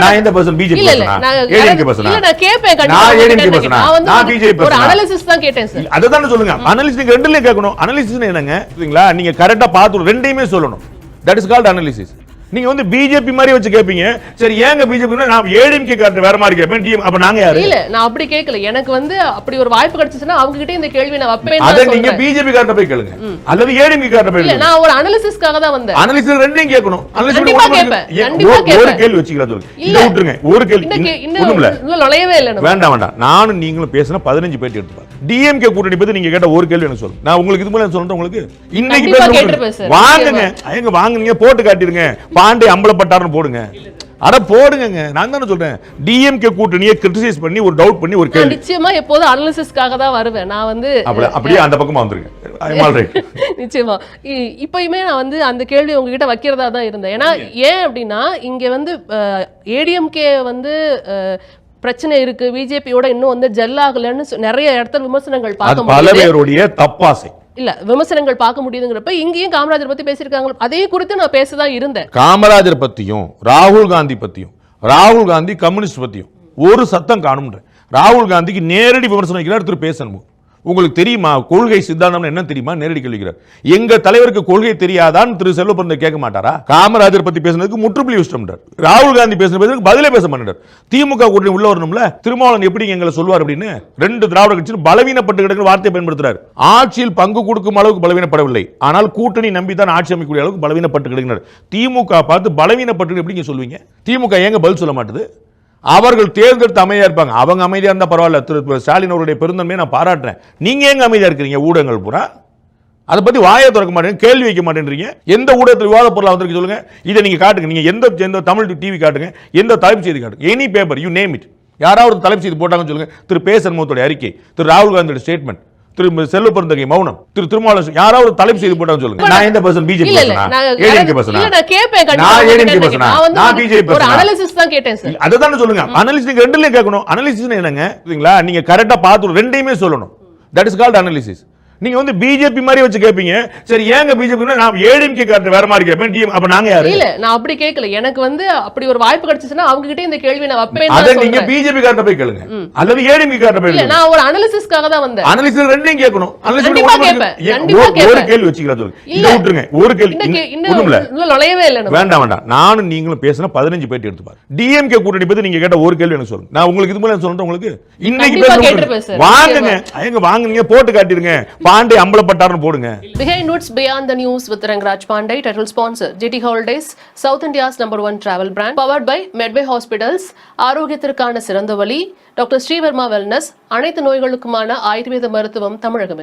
நான் எந்த person BJP ADMK பர்சனா நான் கேப்பேன் நான் ஏடிஎம்கே பர்சனா நான் பிஜேபி பர்சனா ஒரு அனாலிசிஸ் தான் கேட்டேன் சார் அததான் சொல்லுங்க அனாலிசிஸ் நீங்க ரெண்டுலயே கேட்கணும் அனாலிசிஸ் என்னங்க சரிங்களா நீங்க கரெக்ட்டா பாத்து ரெண்டையுமே சொல்லணும் தட் இஸ் கால்ட் அனாலிசிஸ் நீங்க வந்து பிஜேபி மாதிரி வச்சு கேப்பீங்க சரி ஏங்க பிஜேபி நான் ஏடிஎம்கே கார்டு வேற மாதிரி கேப்பேன் டிஎம் அப்ப நாங்க யாரு இல்ல நான் அப்படி கேக்கல எனக்கு வந்து அப்படி ஒரு வாய்ப்பு கிடைச்சுனா அவங்க கிட்ட இந்த கேள்வி நான் வைப்பேன் அத நீங்க பிஜேபி கார்டு போய் கேளுங்க அல்லது ஏடிஎம்கே கார்டு போய் இல்ல நான் ஒரு அனாலிசிஸ்க்காக தான் வந்தேன் அனாலிசிஸ் ரெண்டையும் கேட்கணும் கண்டிப்பா கேப்பேன் ஒரு கேள்வி வச்சிக்கலாம் சொல்லுங்க இத விட்டுருங்க ஒரு கேள்வி இன்னும் நுழையவே இல்ல வேண்டாம் நானும் நீங்களும் பேசினா 15 பேட்டி எடுத்து பாருங்க டிஎம்கே கூட்டணி பத்தி நீங்க கேட்ட ஒரு கேள்வி எனக்கு சொல்லுங்க நான் உங்களுக்கு இது மேல சொல்றேன் உங்களுக்கு இன்னைக்கு வாங்குங்க எங்க வாங்குங்க போட்டு காட்டிடுங்க பாண்டே அம்பலப்பட்டார்னு போடுங்க அட போடுங்க நான் தானே சொல்றேன் டிஎம்கே கூட்டணியை கிரிட்டிசைஸ் பண்ணி ஒரு டவுட் பண்ணி ஒரு கேள்வி நிச்சயமா எப்போது அனாலிசிஸ்க்காக தான் வருவேன் நான் வந்து அப்படியே அந்த பக்கமா வந்துருங்க ஐ அம் ஆல்ரைட் நிச்சயமா இப்பயுமே நான் வந்து அந்த கேள்வி உங்ககிட்ட வைக்கிறதா தான் இருந்தேன் ஏன்னா ஏன் அப்படின்னா இங்க வந்து ஏடிஎம்கே வந்து பிரச்சனை இருக்கு பிஜேபியோட இன்னும் வந்து ஜெல் ஆகலன்னு நிறைய இடத்துல விமர்சனங்கள் பார்க்க முடியுது பல பேருடைய தப்பாசை இல்ல விமர்சனங்கள் பார்க்க முடியுதுங்கிறப்ப இங்கேயும் காமராஜர் பத்தி பேசியிருக்காங்க அதே குறித்து நான் பேசதான் இருந்தேன் காமராஜர் பத்தியும் ராகுல் காந்தி பத்தியும் ராகுல் காந்தி கம்யூனிஸ்ட் பத்தியும் ஒரு சத்தம் காணும்ன்ற ராகுல் காந்திக்கு நேரடி விமர்சனம் வைக்கிறார் திரு பேசணும் உங்களுக்கு தெரியுமா கொள்கை சித்தாந்தம் என்ன தெரியுமா நேரடி கேள்விக்கிறார் எங்க தலைவருக்கு கொள்கை தெரியாதான் திரு செல்வப்பிரந்த கேட்க மாட்டாரா காமராஜர் பத்தி பேசுனதுக்கு முற்றுப்புள்ளி வச்சிட்டார் ராகுல் காந்தி பேசுனதுக்கு பதிலே பேச மாட்டார் திமுக கூட்டணி உள்ள வரணும்ல திருமாவளவன் எப்படி எங்களை சொல்வார் அப்படின்னு ரெண்டு திராவிட கட்சியும் பலவீனப்பட்டு கிடக்கிற வார்த்தையை பயன்படுத்துறார் ஆட்சியில் பங்கு கொடுக்கும் அளவுக்கு பலவீனப்படவில்லை ஆனால் கூட்டணி நம்பி தான் ஆட்சி அமைக்கக்கூடிய அளவுக்கு பலவீனப்பட்டு கிடக்கிறார் திமுக பார்த்து பலவீனப்பட்டு எப்படி சொல்லுவீங்க திமுக ஏங்க பதில் சொல்ல மாட்டுது அவர்கள் தேர்ந்தெடுத்து அமைதியா இருப்பாங்க அவங்க அமைதியா இருந்தா பரவாயில்ல திரு ஸ்டாலின் அவருடைய பெருந்தன்மையை நான் பாராட்டுறேன் நீங்க எங்க அமைதியா இருக்கிறீங்க ஊடகங்கள் பூரா அதை பத்தி வாயை திறக்க மாட்டேங்க கேள்வி வைக்க மாட்டேன்றீங்க எந்த ஊடகத்தில் விவாத பொருளா வந்திருக்கு சொல்லுங்க இதை நீங்க காட்டுங்க நீங்க எந்த தமிழ் டிவி காட்டுங்க எந்த தலைப்பு செய்தி காட்டுங்க any paper you name it யாராவது தலைப்பு செய்தி போட்டாங்கன்னு சொல்லுங்க திரு பே சண்முகத்தோட அறிக்கை திரு ராகுல் காந்தியோட ஸ்டேட்மெண்ட் திரு செல்வப்பிரந்தகை மௌனம் திரு திருமாவளவன் யாராவது தலைப்பு செய்து போட்டாங்க சொல்லுங்க நான் எந்த பர்சன் பிஜேபி பர்சனா ஏடிஎம்கே பர்சனா நான் கேப்பேன் நான் ஏடிஎம்கே பர்சனா நான் பிஜேபி பர்சனா ஒரு அனாலிசிஸ் தான் கேட்டேன் சார் அததான் சொல்லுங்க அனாலிசிஸ் நீங்க ரெண்டுலயே கேட்கணும் அனாலிசிஸ் என்னங்க சரிங்களா நீங்க கரெக்ட்டா பாத்து ரெண்டையுமே சொல்லணும் தட் இஸ் கால்ட் அனாலிசிஸ் நீங்க வந்து பிஜேபி மாதிரி வச்சு கேப்பீங்க சரி ஏங்க பிஜேபி நான் ஏடிஎம்கே கார்டு வேற மாதிரி கேப்பேன் டிஎம் அப்ப நாங்க யாரு இல்ல நான் அப்படி கேக்கல எனக்கு வந்து அப்படி ஒரு வாய்ப்பு கிடைச்சுனா அவங்க கிட்ட இந்த கேள்வி நான் வைப்பேன் அத நீங்க பிஜேபி கார்டு போய் கேளுங்க அல்லது ஏடிஎம்கே கார்டு போய் இல்ல நான் ஒரு அனாலிசிஸ்க்காக தான் வந்தேன் அனாலிசிஸ் ரெண்டையும் கேட்கணும் அனாலிசிஸ் ஒரு கேள்வி வச்சிக்கலாம் சொல்லுங்க இத விட்டுருங்க ஒரு கேள்வி இன்னும் நுழையவே இல்ல வேண்டாம் நானும் நீங்களும் பேசினா 15 பேட்டி எடுத்து பாருங்க டிஎம்கே கூட்டணி பத்தி நீங்க கேட்ட ஒரு கேள்வி எனக்கு சொல்லுங்க நான் உங்களுக்கு இது மேல சொல்றேன் உங்களுக்கு இன்னைக்கு வாங்குங்க எங்க வாங்குங்க போட்டு காட்டிடுங்க பாண்டே அம்பலப்பட்டார்னு போடுங்க Behind Notes Beyond the News with Rangiraj Pandey title sponsor GT Holidays South India's #1 travel brand powered by Medway Hospitals ஆரோக்கியத்திற்கான சிறந்த வழி டாக்டர் ஸ்ரீவர்மா வெல்னஸ் அனைத்து நோய்களுக்குமான ஆயுர்வேத மருத்துவம் தமிழகம்